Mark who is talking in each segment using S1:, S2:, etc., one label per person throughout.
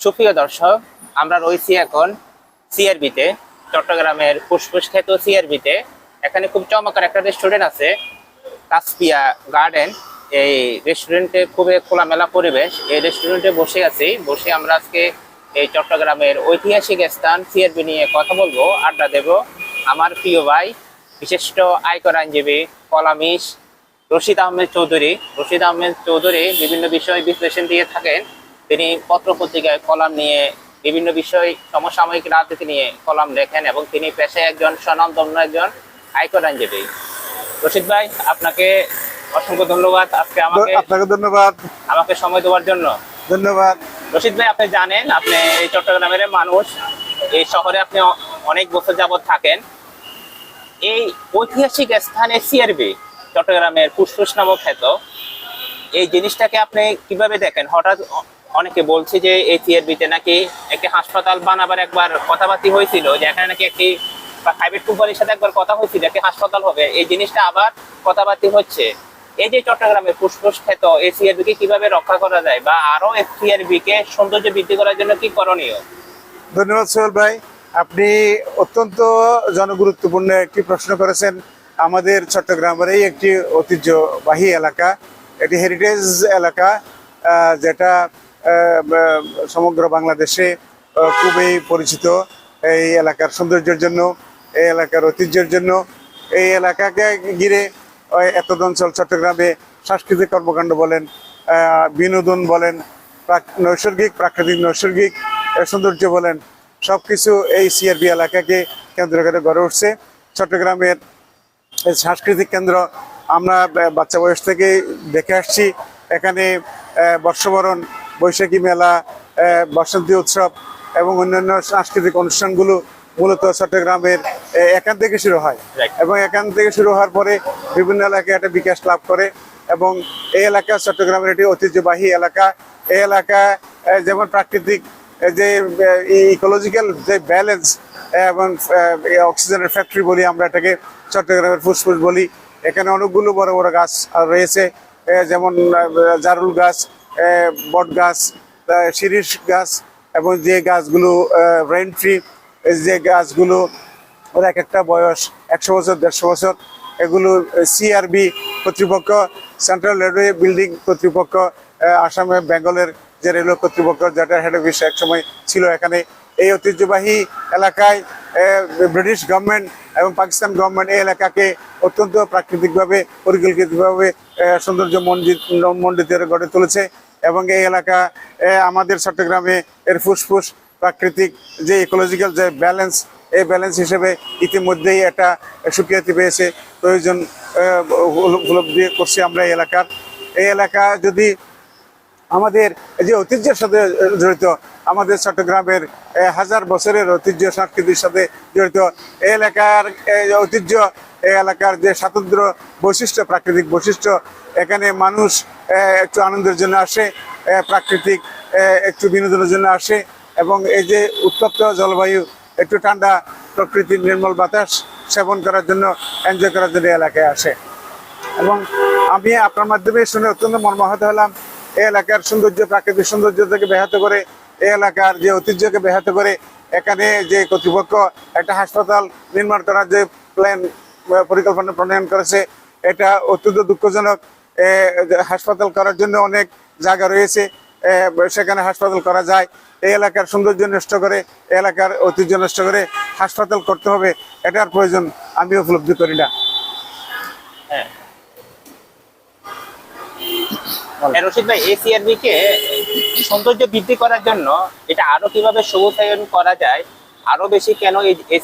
S1: সুপ্রিয় দর্শক, আমরা রয়েছি এখন সিআরবিতে, চট্টগ্রামের ফুসফুস খ্যাত সিআরবিতে। এখানে খুব চমৎকার একটা রেস্টুরেন্ট আছে, কাসপিয়া গার্ডেন। এই রেস্টুরেন্টে খুবই খোলামেলা পরিবেশ। এই রেস্টুরেন্টে বসে আমরা আজকে এই চট্টগ্রামের ঐতিহাসিক স্থান সিআরবি নিয়ে কথা বলবো, আড্ডা দেব। আমার প্রিয় ভাই, বিশিষ্ট আয়কর আইনজীবী, কলামিস্ট রশিদ আহমেদ চৌধুরী বিভিন্ন বিষয় বিশ্লেষণ দিয়ে থাকেন। তিনি পত্র পত্রিকায় কলাম নিয়ে বিভিন্ন বিষয়, সমসাময়িক রাজনীতি নিয়ে কলাম লেখেন এবং তিনি পেশায় একজন স্বনামধন্য একজন আয়কর আইনজীবী। রশিদ ভাই, আপনাকে অসংখ্য ধন্যবাদ আজকে আমাকে সময় দেওয়ার জন্য।
S2: ধন্যবাদ।
S1: রশিদ ভাই, আপনি জানেন, আপনি এই চট্টগ্রামের মানুষ, এই শহরে আপনি অনেক বছর যাবৎ থাকেন। এই ঐতিহাসিক স্থানে সিআরবি, চট্টগ্রামের ফুসফুস নামক খ্যাত, এই জিনিসটাকে আপনি কিভাবে দেখেন? হঠাৎ অনেকে বলছে যে এই সিআরবিতে নাকি একটি হাসপাতাল বানাবার একবার কথাবার্তা হয়েছিল, যে এখানে নাকি একটি প্রাইভেট কোম্পানির সাথে একবার কথা হয়েছিল একটি হাসপাতাল হবে। এই জিনিসটা আবার কথাবার্তা হচ্ছে। এই যে চট্টগ্রামের ফুসফুস খ্যাত এই সিআরবি কে কিভাবে রক্ষা করা যায়, বা আরো এই সিআরবি কে সৌন্দর্য বৃদ্ধি করার জন্য কি করণীয়?
S2: ধন্যবাদ সোহেল ভাই, আপনি অত্যন্ত জনগুরুত্বপূর্ণ একটি প্রশ্ন করেছেন। আমাদের চট্টগ্রামের এই একটি ঐতিহ্যবাহী এলাকা, এটি হেরিটেজ এলাকা, যেটা সমগ্র বাংলাদেশে খুবই পরিচিত। এই এলাকার সৌন্দর্যের জন্য, এই এলাকার ঐতিহ্যের জন্য, এই এলাকাকে ঘিরে এতদ অঞ্চল চট্টগ্রামে সাংস্কৃতিক কর্মকাণ্ড বলেন, বিনোদন বলেন, প্রাকৃতিক নৈসর্গিক সৌন্দর্য বলেন, সব কিছু এই সিআরবি এলাকাকে কেন্দ্র করে গড়ে উঠছে। চট্টগ্রামের সাংস্কৃতিক কেন্দ্র আমরা বাচ্চা বয়স থেকে দেখে আসছি। এখানে বর্ষবরণ, বৈশাখী মেলা, বসন্তী উৎসব এবং অন্যান্য সাংস্কৃতিক অনুষ্ঠানগুলো মূলত চট্টগ্রামের এখান থেকে শুরু হয়, এবং এখান থেকে শুরু হওয়ার পরে বিভিন্ন এলাকায় একটা বিকাশ লাভ করে। এবং এই এলাকা চট্টগ্রামের একটি ঐতিহ্যবাহী এলাকা। এই এলাকা যেমন প্রাকৃতিক যে ইকোলজিক্যাল যে ব্যালেন্স এবং অক্সিজেনের ফ্যাক্টরি বলি আমরা এটাকে, চট্টগ্রামের ফুসফুস বলি। এখানে অনেকগুলো বড় বড় গাছ রয়েছে, যেমন জারুল গাছ, বট গাছ, শিরীষ গাছ, এবং যে গাছগুলো রেইন ট্রি, যে গাছগুলো ওর এক একটা বয়স 100 বছর 150 বছর। এগুলো সিআরবি কর্তৃপক্ষ, সেন্ট্রাল রেলওয়ে বিল্ডিং কর্তৃপক্ষ, আসামে বেঙ্গলের যে রেলওয়ে কর্তৃপক্ষ, যেটা হেড অফিস একসময় ছিল এখানে। এই ঐতিহ্যবাহী এলাকায় ব্রিটিশ গভর্নমেন্ট এবং পাকিস্তান গভর্নমেন্ট এই এলাকাকে অত্যন্ত প্রাকৃতিকভাবে, পরিকল্পিতভাবে সৌন্দর্য মণ্ডিত গড়ে তুলেছে। এবং এই এলাকা আমাদের চট্টগ্রামে এর ফুসফুস, প্রাকৃতিক যে ইকোলজিক্যাল যে ব্যালেন্স, এই ব্যালেন্স হিসেবে ইতিমধ্যেই একটা স্বীকৃতি পেয়েছে। প্রয়োজন উপলব্ধি করছি আমরা এই এলাকা যদি আমাদের যে ঐতিহ্যের সাথে জড়িত, আমাদের চট্টগ্রামের 1000 বছরের ঐতিহ্য সংস্কৃতির সাথে জড়িত এই এলাকার ঐতিহ্য, এই এলাকার যে স্বাতন্ত্র্য বৈশিষ্ট্য, প্রাকৃতিক বৈশিষ্ট্য, এখানে মানুষ একটু আনন্দের জন্য আসে, প্রাকৃতিক একটু বিনোদনের জন্য আসে, এবং এই যে উত্তপ্ত জলবায়ু, একটু ঠান্ডা প্রকৃতির নির্মল বাতাস সেবন করার জন্য, এনজয় করার জন্য এলাকায় আসে। এবং আমি আপনার মাধ্যমে শুনে অত্যন্ত মর্মাহত হলাম। এই এলাকার সৌন্দর্য, প্রাকৃতিক সৌন্দর্য থেকে ব্যাহত করে, এই এলাকার যে ঐতিহ্যকে ব্যাহত করে, এখানে যে কর্তৃপক্ষ একটা হাসপাতাল নির্মাণ করার যে পরিকল্পনা প্রণয়ন করেছে, এটা অত্যন্ত দুঃখজনক। হাসপাতাল করার জন্য অনেক জায়গা রয়েছে, সেখানে হাসপাতাল করা যায়। এই এলাকার সৌন্দর্য নষ্ট করে, এলাকার ঐতিহ্য নষ্ট করে হাসপাতাল করতে হবে, এটার প্রয়োজন আমি উপলব্ধি করি না।
S1: রশিদ ভাই, এই সিআরবি কে সৌন্দর্য বৃদ্ধি করার জন্য এটা আরো কিভাবে সবুজায়ন করা যায়, আরো বেশি কেন এই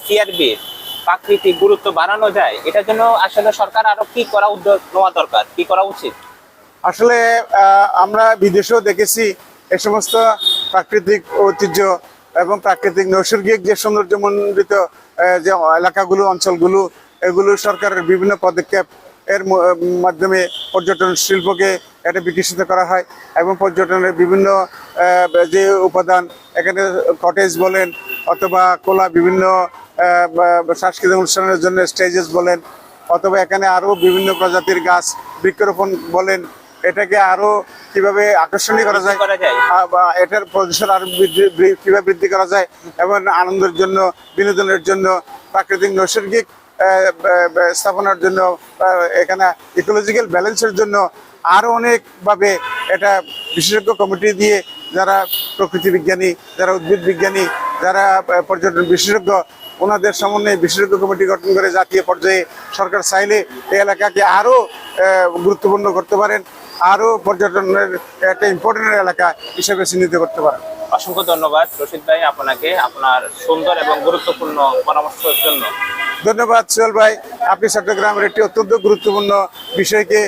S1: সিআরবির প্রাকৃতিক গুরুত্ব বাড়ানো যায়, এটার জন্য আসলে সরকার আরো কি করা উদ্যোগ নেওয়া দরকার, কি করা উচিত?
S2: আসলে আমরা বিদেশেও দেখেছি এই সমস্ত প্রাকৃতিক ঐতিহ্য এবং প্রাকৃতিক নৈসর্গিক যে সৌন্দর্যমণ্ডিত যে এলাকাগুলো, অঞ্চলগুলো, এগুলো সরকারের বিভিন্ন পদক্ষেপ এর মাধ্যমে পর্যটন শিল্পকে এটা বিকশিত করা হয়। এবং পর্যটনের বিভিন্ন যে উপাদান, এখানে কটেজ বলেন অথবা খোলা বিভিন্ন সাংস্কৃতিক অনুষ্ঠানের জন্য স্টেজেস বলেন, অথবা এখানে আরও বিভিন্ন প্রজাতির গাছ বৃক্ষরোপণ বলেন, এটাকে আরো কিভাবে আকর্ষণীয় করা যায়,
S1: করা যায়।
S2: বা এটার পজিশন আরো কিভাবে বৃদ্ধি করা যায়, এবং আনন্দের জন্য, বিনোদনের জন্য, প্রাকৃতিক নৈসর্গিক স্থাপনার জন্য, এখানে ইকোলজিক্যাল ব্যালেন্সের জন্য আরো অনেকভাবে এটা বিশেষজ্ঞ কমিটি দিয়ে, যারা প্রকৃতি বিজ্ঞানী, যারা উদ্ভিদ বিজ্ঞানী, যারা পর্যটন বিশেষজ্ঞ, ওনাদের সমন্বয়ে বিশেষজ্ঞ কমিটি গঠন করে জাতীয় পর্যায়ে সরকার চাইলে এই এলাকাকে আরো গুরুত্বপূর্ণ করতে পারেন, আরো পর্যটনের একটা ইম্পর্টেন্ট এলাকা হিসেবে চিহ্নিত করতে পারেন।
S1: অসংখ্য ধন্যবাদ রশিদ ভাই আপনাকে আপনার সুন্দর এবং গুরুত্বপূর্ণ পরামর্শের জন্য।
S2: ধন্যবাদ সোহেল ভাই, আপনি চট্টগ্রামের একটি অত্যন্ত গুরুত্বপূর্ণ বিষয়কে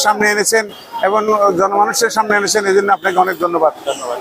S2: সামনে এনেছেন এবং জনমানুষের সামনে এনেছেন, এই জন্য আপনাকে অনেক ধন্যবাদ।
S1: ধন্যবাদ।